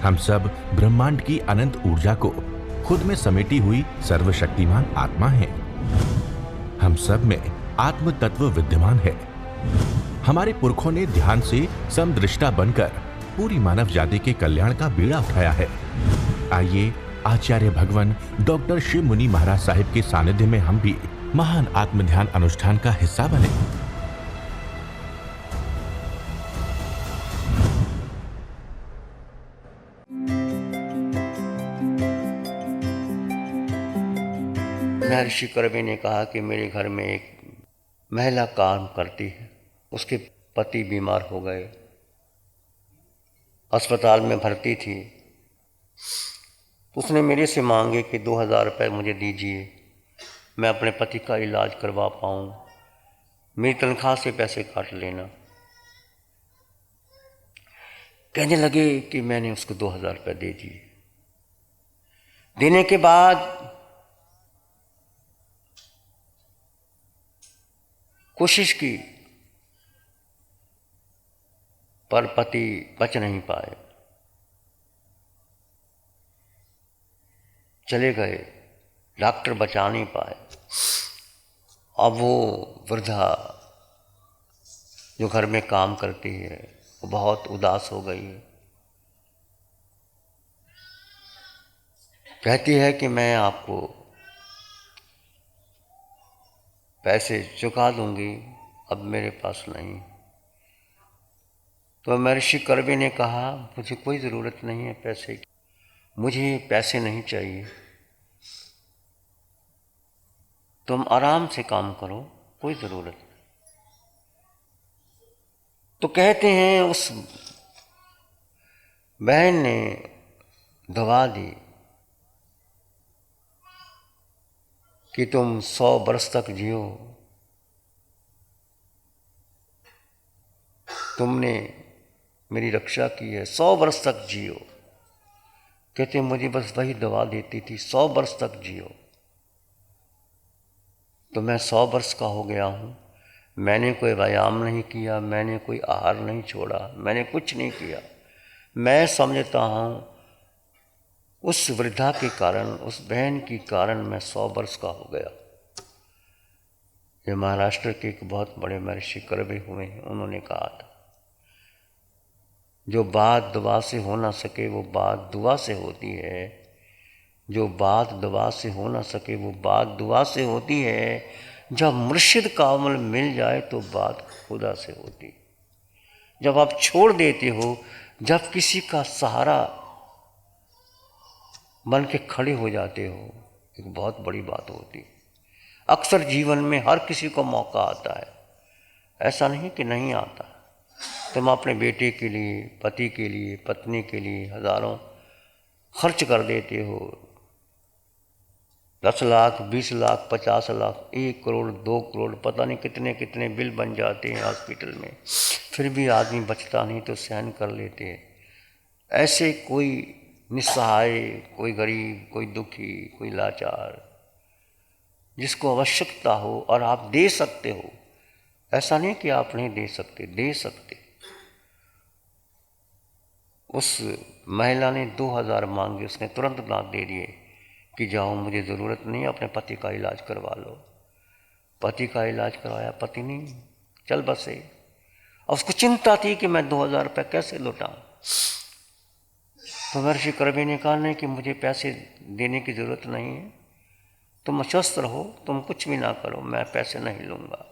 हम सब ब्रह्मांड की अनंत ऊर्जा को खुद में समेटी हुई सर्वशक्तिमान आत्मा हैं। हम सब में आत्म तत्व विद्यमान है। हमारे पुरखों ने ध्यान से समदृष्टा बनकर पूरी मानव जाति के कल्याण का बीड़ा उठाया है। आइए आचार्य भगवान डॉक्टर शिव मुनि महाराज साहिब के सानिध्य में हम भी महान आत्म ध्यान अनुष्ठान का हिस्सा बने। महर्षि कर्वे ने कहा कि मेरे घर में एक महिला काम करती है, उसके पति बीमार हो गए, अस्पताल में भर्ती थी। तो उसने मेरे से मांगे कि 2000 रुपये मुझे दीजिए, मैं अपने पति का इलाज करवा पाऊँ, मेरी तनख्वाह से पैसे काट लेना। कहने लगे कि मैंने उसको 2000 रुपये दे दिए। देने के बाद कोशिश की, पर पति बच नहीं पाए, चले गए, डॉक्टर बचा नहीं पाए। अब वो वृद्धा जो घर में काम करती है वो बहुत उदास हो गई है। कहती है कि मैं आपको पैसे चुका दूंगी, अब मेरे पास नहीं। तो महर्षि कर्वे ने कहा, मुझे कोई ज़रूरत नहीं है पैसे की, मुझे पैसे नहीं चाहिए, तुम आराम से काम करो, कोई ज़रूरत नहीं। तो कहते हैं उस बहन ने दवा दी कि तुम 100 वर्ष तक जियो, तुमने मेरी रक्षा की है, 100 वर्ष तक जियो। कहते मुझे बस वही दवा देती थी, 100 वर्ष तक जियो। तो मैं 100 वर्ष का हो गया हूँ, मैंने कोई व्यायाम नहीं किया, मैंने कोई आहार नहीं छोड़ा, मैंने कुछ नहीं किया। मैं समझता हूँ उस वृद्धा के कारण, उस बहन के कारण मैं 100 वर्ष का हो गया। ये महाराष्ट्र के एक बहुत बड़े महर्षि कर्वे हुए हैं, उन्होंने कहा था, जो बात दवा से हो ना सके वो बात दुआ से होती है, जो बात दवा से हो ना सके वो बात दुआ से होती है, जब मुर्शिद का अमल मिल जाए तो बात खुदा से होती है। जब आप छोड़ देते हो, जब किसी का सहारा बन के खड़े हो जाते हो, एक बहुत बड़ी बात होती है। अक्सर जीवन में हर किसी को मौका आता है, ऐसा नहीं कि नहीं आता। तुम अपने बेटे के लिए, पति के लिए, पत्नी के लिए हज़ारों खर्च कर देते हो, 10 लाख, 20 लाख, 50 लाख, 1 करोड़, 2 करोड़, पता नहीं कितने कितने बिल बन जाते हैं हॉस्पिटल में, फिर भी आदमी बचता नहीं तो सहन कर लेते हैं। ऐसे कोई निस्सहाय, कोई गरीब, कोई दुखी, कोई लाचार, जिसको आवश्यकता हो और आप दे सकते हो, ऐसा नहीं कि आप नहीं दे सकते, दे सकते। उस महिला ने 2000 मांगे, उसने तुरंत ना दे दिए कि जाओ, मुझे ज़रूरत नहीं, अपने पति का इलाज करवा लो। पति का इलाज करवाया, पति नहीं चल बसे। और उसको चिंता थी कि मैं 2000 रुपये कैसे लौटाऊं। तो महर्षि कर्वे ने कहा, नहीं कि मुझे पैसे देने की ज़रूरत नहीं है, तुम अस्वस्थ रहो, तुम कुछ भी ना करो, मैं पैसे नहीं लूँगा।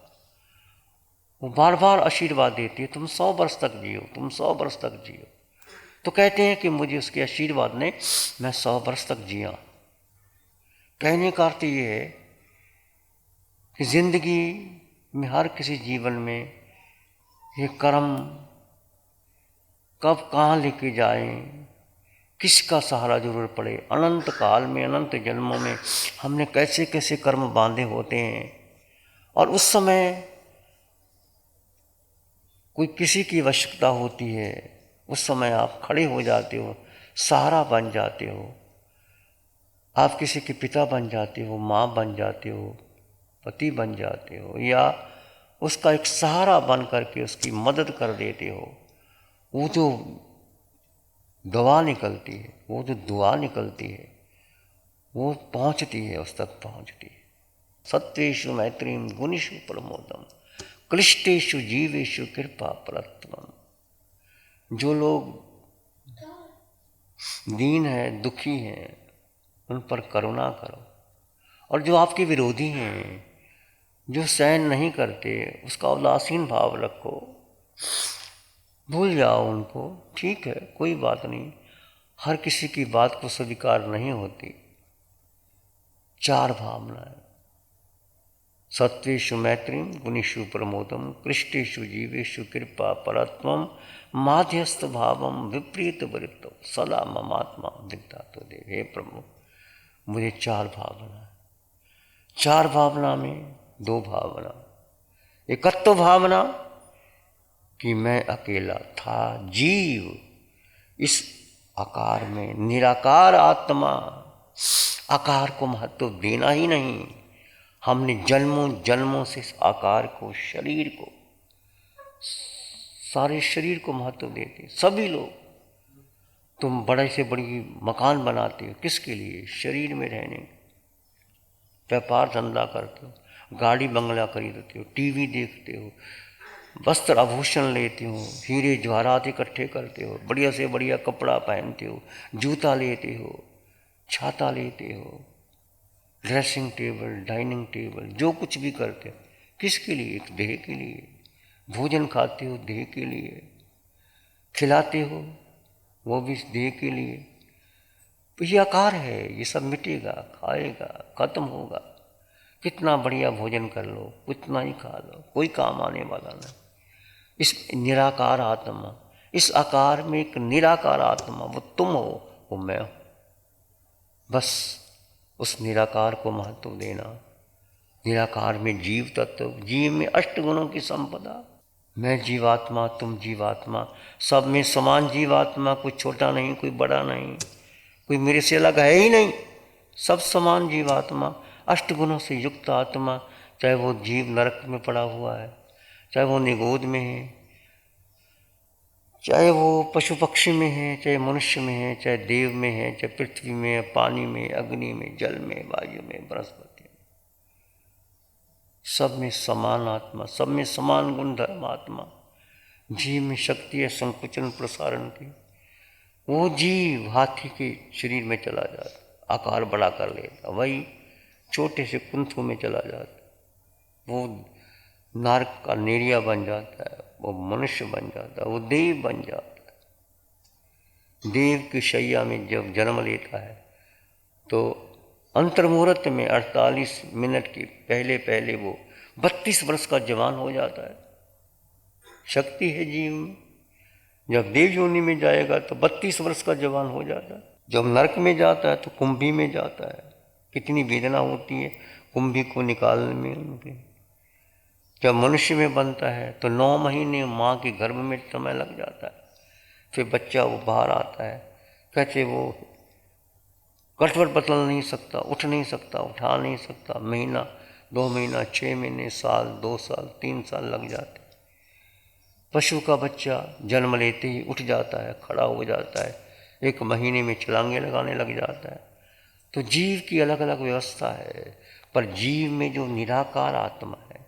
वो बार बार आशीर्वाद देती है, तुम 100 वर्ष तक जियो, तुम 100 वर्ष तक जियो। तो कहते हैं कि मुझे उसके आशीर्वाद ने मैं 100 वर्ष तक जिया। कहने का अर्थ ये है कि जिंदगी में हर किसी जीवन में ये कर्म कब कहाँ लेके जाएं, किसका सहारा जरूर पड़े। अनंत काल में, अनंत जन्मों में हमने कैसे कैसे कर्म बांधे होते हैं, और उस समय कोई किसी की आवश्यकता होती है, उस समय आप खड़े हो जाते हो, सहारा बन जाते हो। आप किसी के पिता बन जाते हो, माँ बन जाते हो, पति बन जाते हो, या उसका एक सहारा बन करके उसकी मदद कर देते हो। वो जो दवा निकलती है, वो जो दुआ निकलती है वो पहुंचती है, उस तक पहुंचती है। सत्वेषु मैत्रीम गुणेषु प्रमोदम क्लिष्टेषु जीवेषु कृपा परत्वम। जो लोग दीन है, दुखी हैं, उन पर करुणा करो, और जो आपके विरोधी हैं, जो सहन नहीं करते, उसका उदासीन भाव रखो, भूल जाओ उनको। ठीक है, कोई बात नहीं, हर किसी की बात को स्वीकार नहीं होती। चार भावनाएं, सत्वेषु मैत्रीम गुणेषु प्रमोदम कृष्टेषु जीवेषु कृपा परत्वम माध्यस्थ भावम विपरीत वृत्तो सदा ममात्मा दिखता तो दे। हे प्रभु, मुझे चार भावना, चार भावना में दो भावना, एकत्व भावना कि मैं अकेला था, जीव इस आकार में, निराकार आत्मा, आकार को महत्व देना ही नहीं। हमने जन्मों जन्मों से इस आकार को, शरीर को, सारे शरीर को महत्व देते सभी लोग। तुम बड़े से बड़ी मकान बनाते हो, किसके लिए? शरीर में रहने। व्यापार धंधा करते हो, गाड़ी बंगला खरीदते हो, टीवी देखते हो, वस्त्र आभूषण लेते हो, हीरे जवाहरात इकट्ठे करते हो, बढ़िया से बढ़िया कपड़ा पहनते हो, जूता लेते हो, छाता लेते हो, ड्रेसिंग टेबल, डाइनिंग टेबल, जो कुछ भी करते हो, किसके लिए? एक देह के लिए। भोजन खाते हो, देह के लिए। खिलाते हो, वो भी देह के लिए। तो ये आकार है, ये सब मिटेगा, खाएगा, खत्म होगा। कितना बढ़िया भोजन कर लो, उतना ही खा लो, कोई काम आने वाला नहीं। इस निराकार आत्मा, इस आकार में एक निराकार आत्मा, वो तुम हो, वो मैं हूं। बस उस निराकार को महत्व देना। निराकार में जीव तत्व, जीव में अष्ट गुणों की संपदा। मैं जीवात्मा, तुम जीवात्मा, सब में समान जीवात्मा, कोई छोटा नहीं, कोई बड़ा नहीं, कोई मेरे से अलग है ही नहीं, सब समान जीवात्मा, अष्ट गुणों से युक्त आत्मा। चाहे वो जीव नरक में पड़ा हुआ है, चाहे वो निगोद में है, चाहे वो पशु पक्षी में है, चाहे मनुष्य में है, चाहे देव में है, चाहे पृथ्वी में, पानी में, अग्नि में, जल में, वायु में, वनस्पति में, सब में समान आत्मा, सब में समान गुण धर्म आत्मा। जीव में शक्ति है संकुचन प्रसारण की। वो जीव हाथी के शरीर में चला जाता, आकार बड़ा कर लेता, वही छोटे से कुंथू में चला जाता, वो नारक का नेरिया बन जाता है, वो मनुष्य बन जाता है, वो देव बन जाता है। देव की शैया में जब जन्म लेता है तो अंतर्मुहूर्त में 48 मिनट के पहले पहले वो 32 वर्ष का जवान हो जाता है। शक्ति है जीव में। जब देव योनि में जाएगा तो 32 वर्ष का जवान हो जाता है। जब नरक में जाता है तो कुंभी में जाता है। कितनी वेदना होती है कुंभी को निकालने में उनके। जब मनुष्य में बनता है तो 9 महीने माँ के गर्भ में समय लग जाता है। फिर बच्चा वो बाहर आता है, कहते वो कटवर बदल नहीं सकता, उठ नहीं सकता, उठा नहीं सकता। महीना, 2 महीना, 6 महीने, साल, 2 साल, 3 साल लग जाते। पशु का बच्चा जन्म लेते ही उठ जाता है, खड़ा हो जाता है, 1 महीने में छलांगे लगाने लग जाता है। तो जीव की अलग अलग व्यवस्था है, पर जीव में जो निराकार आत्मा है,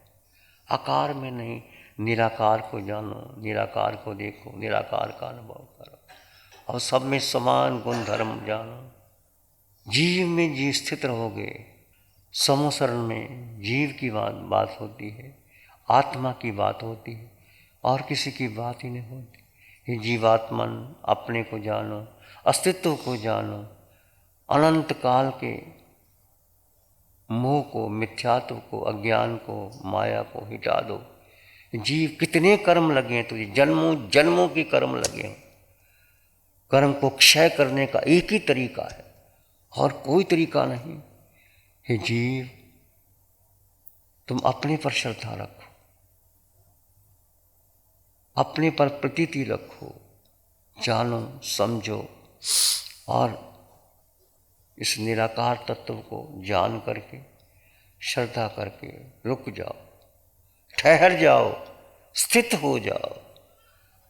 आकार में नहीं, निराकार को जानो, निराकार को देखो, निराकार का अनुभव करो, और सब में समान गुण धर्म जानो। जीव में जी स्थित रहोगे। समोसरण में जीव की बात होती है, आत्मा की बात होती है, और किसी की बात ही नहीं होती। ये जीवात्मन अपने को जानो, अस्तित्व को जानो, अनंत काल के मोह को, मिथ्यात्व को, अज्ञान को, माया को हिटा दो। जीव कितने कर्म लगे हैं तुझे, जन्मों जन्मों के कर्म लगे हैं। कर्म को क्षय करने का एक ही तरीका है और कोई तरीका नहीं। हे जीव, तुम अपने पर श्रद्धा रखो, अपने पर प्रतीति रखो, जानो, समझो, और इस निराकार तत्व को जान करके, श्रद्धा करके रुक जाओ, ठहर जाओ, स्थित हो जाओ।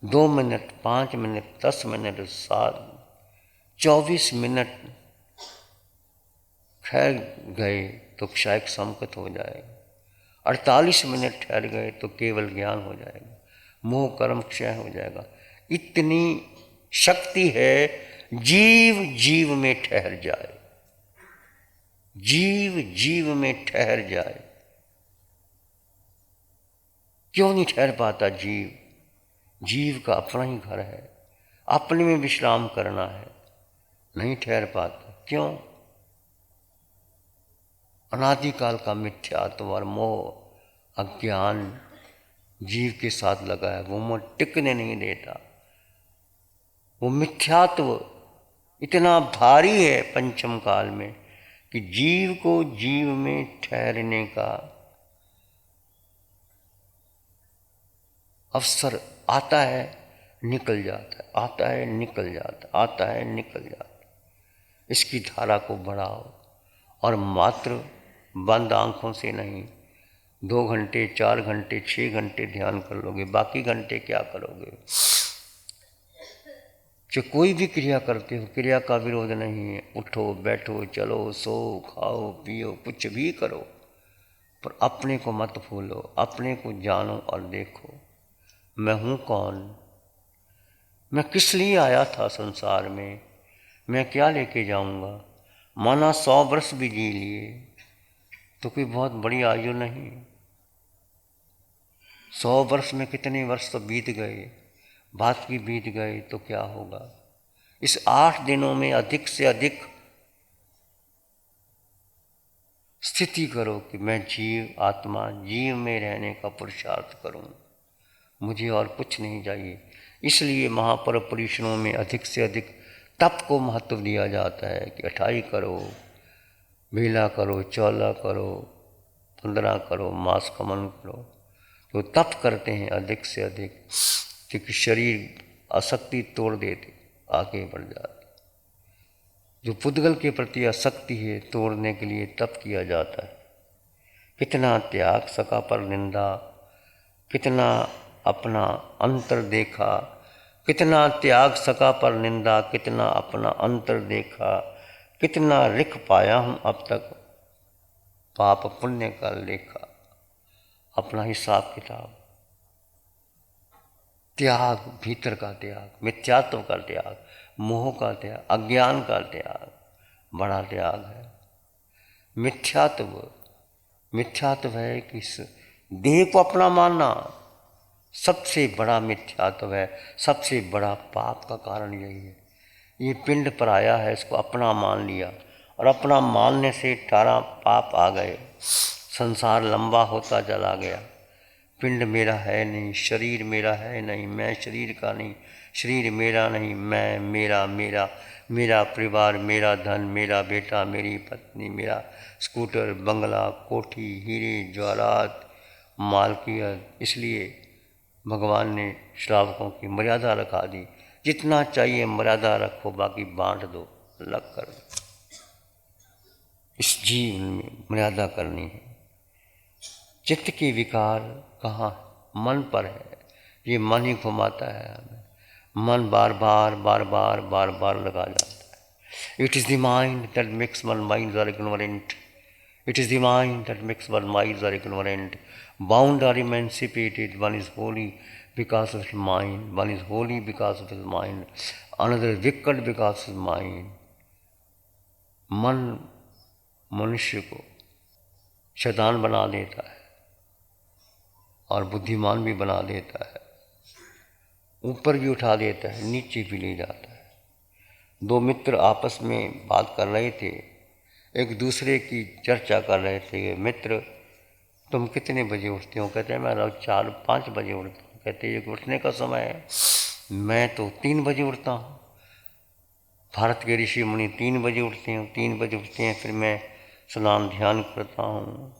2 मिनट, 5 मिनट, 10 मिनट, 24 मिनट ठहर गए तो क्षयक संकट हो जाएगा, 48 मिनट ठहर गए तो केवल ज्ञान हो जाएगा, मोह कर्म क्षय हो जाएगा। इतनी शक्ति है, जीव जीव में ठहर जाए, जीव जीव में ठहर जाए। क्यों नहीं ठहर पाता जीव? जीव का अपना ही घर है, अपने में विश्राम करना है, नहीं ठहर पाता। क्यों? अनादिकाल का मिथ्यात्व और मोह अज्ञान जीव के साथ लगा है, वो मोह टिकने नहीं देता। वो मिथ्यात्व इतना भारी है पंचम काल में कि जीव को जीव में ठहरने का अवसर आता है, निकल जाता है, आता है, निकल जाता है, आता है, निकल जाता है। इसकी धारा को बढ़ाओ और मात्र बंद आंखों से नहीं, 2 घंटे, 4 घंटे, 6 घंटे ध्यान कर लोगे, बाकी घंटे क्या करोगे? जो कोई भी क्रिया करते हो, क्रिया का विरोध नहीं है। उठो, बैठो, चलो, सो, खाओ, पियो, कुछ भी करो, पर अपने को मत भूलो, अपने को जानो और देखो, मैं हूँ कौन, मैं किस लिए आया था संसार में, मैं क्या लेके जाऊंगा। माना 100 वर्ष भी जी लिए तो कोई बहुत बड़ी आयु नहीं। 100 वर्ष में कितने वर्ष तो बीत गए, बात की बीत गए तो क्या होगा। इस 8 दिनों में अधिक से अधिक स्थिति करो कि मैं जीव आत्मा, जीव में रहने का पुरुषार्थ करूं, मुझे और कुछ नहीं चाहिए। इसलिए महापर्व परिश्रमों में अधिक से अधिक तप को महत्व दिया जाता है कि 28 करो, बेला करो, 14 करो, 15 करो, मास कमन करो। तो तप करते हैं अधिक से अधिक, क्योंकि शरीर आसक्ति तोड़ देते, आगे बढ़ जाते। जो पुद्गल के प्रति आसक्ति है, तोड़ने के लिए तप किया जाता है। कितना त्याग सका पर निंदा, कितना अपना अंतर देखा, कितना त्याग सका पर निंदा, कितना अपना अंतर देखा, कितना लिख पाया हूँ अब तक पाप पुण्य का लेखा, अपना हिसाब किताब। त्याग, भीतर का त्याग, मिथ्यात्व का त्याग, मोह का त्याग, अज्ञान का त्याग, बड़ा त्याग है। मिथ्यात्व है कि इस देह को अपना मानना सबसे बड़ा मिथ्यात्व है, सबसे बड़ा पाप का कारण यही है। ये पिंड पर आया है, इसको अपना मान लिया और अपना मानने से 18 पाप आ गए। संसार लंबा होता चला गया। पिंड मेरा है नहीं, शरीर मेरा है नहीं, मैं शरीर का नहीं, शरीर मेरा नहीं, मैं, मेरा, मेरा, मेरा परिवार, मेरा धन, मेरा बेटा, मेरी पत्नी, मेरा स्कूटर, बंगला, कोठी, हीरे जवाहरात, मालकियत। इसलिए भगवान ने श्रावकों की मर्यादा रखा दी, जितना चाहिए मर्यादा रखो, बाकी बांट दो, अलग कर दो। इस जीवन में मर्यादा करनी है। चित्त के विकार कहाँ? मन पर है। ये मन ही घुमाता है हमें। मन बार बार बार बार बार बार लगा जाता है। It is the mind that makes one minds are ignorant. It is the mind that makes one wise or ignorant. Bound or emancipated, one is holy because of his mind. One is holy because of his mind. Another is wicked because of his mind. मन मनुष्य को शैतान बना देता है और बुद्धिमान भी बना देता है, ऊपर भी उठा देता है, नीचे भी ले जाता है। 2 मित्र आपस में बात कर रहे थे, एक दूसरे की चर्चा कर रहे थे। मित्र, तुम कितने बजे उठते हो? कहते हैं मैं रोज 4-5 बजे उठता हूँ। कहते हैं ये उठने का समय है, मैं तो 3 बजे उठता हूँ। भारत के ऋषि मुनि 3 बजे उठते हैं, 3 बजे उठते हैं, फिर मैं स्नान ध्यान करता हूँ,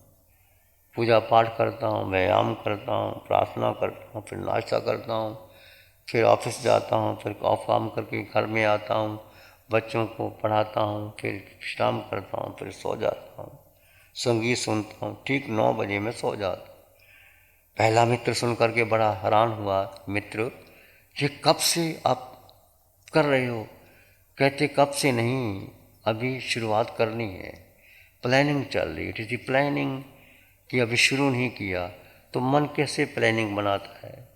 पूजा पाठ करता हूँ, व्यायाम करता हूँ, प्रार्थना करता हूँ, फिर नाश्ता करता हूँ, फिर ऑफिस जाता हूँ, फिर काम करके घर में आता हूँ, बच्चों को पढ़ाता हूँ, फिर विश्राम करता हूँ, फिर सो जाता हूँ, संगीत सुनता हूँ, ठीक 9 बजे मैं सो जाता हूँ। पहला मित्र सुन करके बड़ा हैरान हुआ। मित्र, ये कब से आप कर रहे हो? कहते कब से नहीं, अभी शुरुआत करनी है, प्लानिंग चल रही है। इट इज़ प्लानिंग कि अभी शुरू नहीं किया। तो मन कैसे प्लानिंग बनाता है?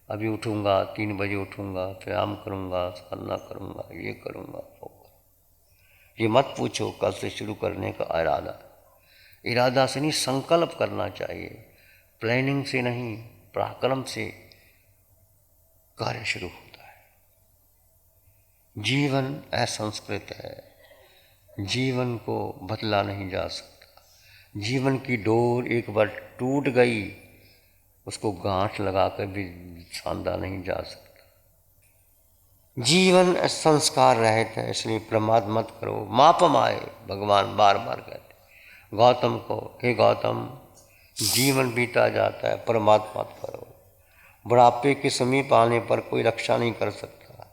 अभी उठूँगा, 3 बजे उठूँगा, व्यायाम करूँगा, साधना करूँगा, ये करूँगा, वो करूँगा। ये मत पूछो कल से शुरू करने का इरादा से नहीं, संकल्प करना चाहिए। प्लानिंग से नहीं, पराक्रम से कार्य शुरू होता है। जीवन असंस्कृत है, जीवन को बदला नहीं जा सकता। जीवन की डोर एक बार टूट गई, उसको गांठ लगाकर भी सांधा नहीं जा सकता। जीवन संस्कार रहित है, इसलिए प्रमाद मत करो। माप माए, भगवान बार बार कहते गौतम को, हे गौतम, जीवन बीता जाता है, प्रमाद मत करो। बुढ़ापे के समीप आने पर कोई रक्षा नहीं कर सकता।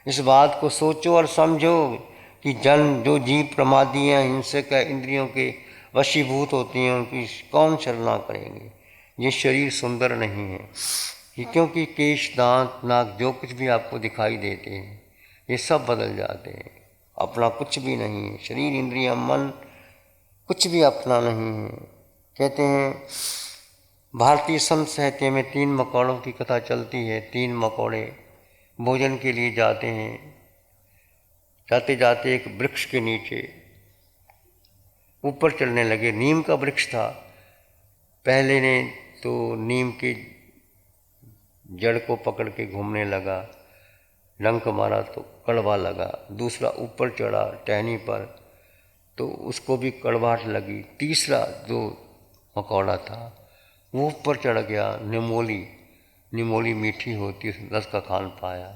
इस बात को सोचो और समझो कि जो जीव प्रमादी हैं, हिंसक है, इंद्रियों के वशीभूत होती हैं, उनकी कौन शरणा करेंगे। ये शरीर सुंदर नहीं है, ये क्योंकि केश, दांत, नाक, जो कुछ भी आपको दिखाई देते हैं, ये सब बदल जाते हैं। अपना कुछ भी नहीं है। शरीर, इंद्रियां, मन कुछ भी अपना नहीं है। कहते हैं भारतीय संत साहित्य में 3 मकोड़ों की कथा चलती है। 3 मकोड़े भोजन के लिए जाते हैं। जाते जाते एक वृक्ष के नीचे ऊपर चलने लगे। नीम का वृक्ष था। पहले ने तो नीम के जड़ को पकड़ के घूमने लगा, डंक मारा तो कड़वा लगा। दूसरा ऊपर चढ़ा टहनी पर, तो उसको भी कड़वाहट लगी। तीसरा जो मकोड़ा था वो ऊपर चढ़ गया। निमोली मीठी होती है, रस का खान पाया।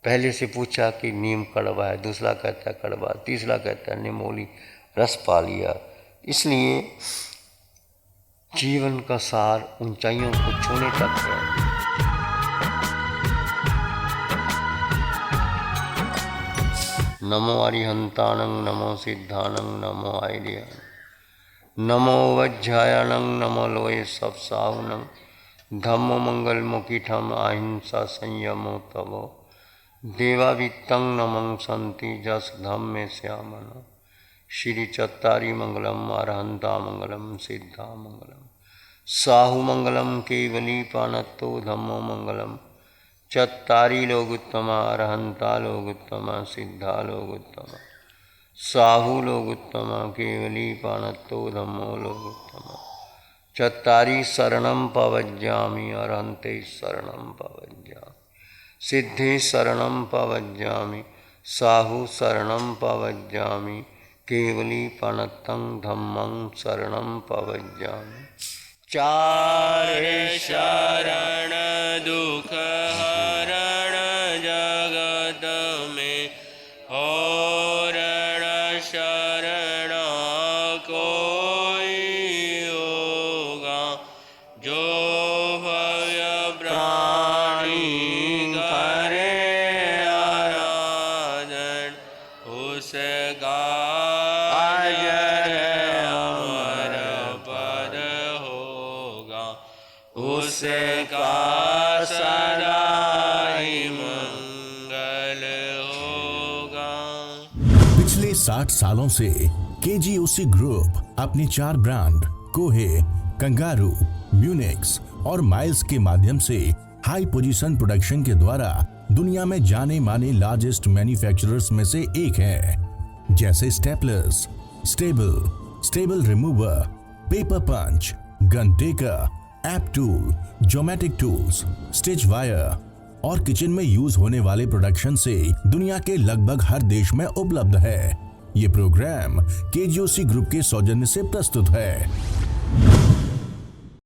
पहले से पूछा कि नीम कड़वा है, दूसरा कहता है कड़वा, तीसरा कहता है निमोली, रस पा लिया। इसलिए जीवन का सार ऊंचाइयों को छूने तक है। नमो अरिहंताणं, नमो सिद्धाणं, नमो आइडियाणं, नमो वज्रायणं, नमो लोये सप्साहुणं, धम्मो मंगलमुखिठम अहिंसा संयमो तवो, देवावित्तं नमं सन्ति जस धम्मे श्यामन। श्री चत्तारी मंगलम, अरहंता मंगलम, सिद्धा मंगलम, साहु मंगलम, केवली पानत्तो धम्मो मंगलम। चत्तारी लोगुत्तमा, अरहंता लोगुत्तमा, सिद्धा लोगुत्तमा, साहु लोगुत्तमा, केवली पानत्तो धम्मो लोगुत्तमा। चत्तारी शरणं पवज्जामि, अरहन्ते शरणं पवज्जामि, सिद्धे शरणं पवज्जामि, साहु शरणं पवज्जामि, केवली पनत्तं धम्मं शरणं पवज्जामि। चारे शरण दुख हरण जगत में, और शरण कोई होगा, जो भव्य प्राणी करे आराधन, उसका उसका सदा ही मंगल होगा। पिछले 60 सालों से केजीओसी ग्रुप अपने 4 ब्रांड कोहे, कंगारू, म्यूनिक्स और माइल्स के माध्यम से हाई पोजीशन प्रोडक्शन के द्वारा दुनिया में जाने माने लार्जेस्ट मैन्युफैक्चरर्स में से एक है। जैसे staplers, staple remover, paper punch, gun tacker, app tool, geometric tools, stitch wire और किचन में यूज होने वाले प्रोडक्शन से दुनिया के लगभग हर देश में उपलब्ध है। ये प्रोग्राम केजीओसी ग्रुप के सौजन्य से प्रस्तुत है।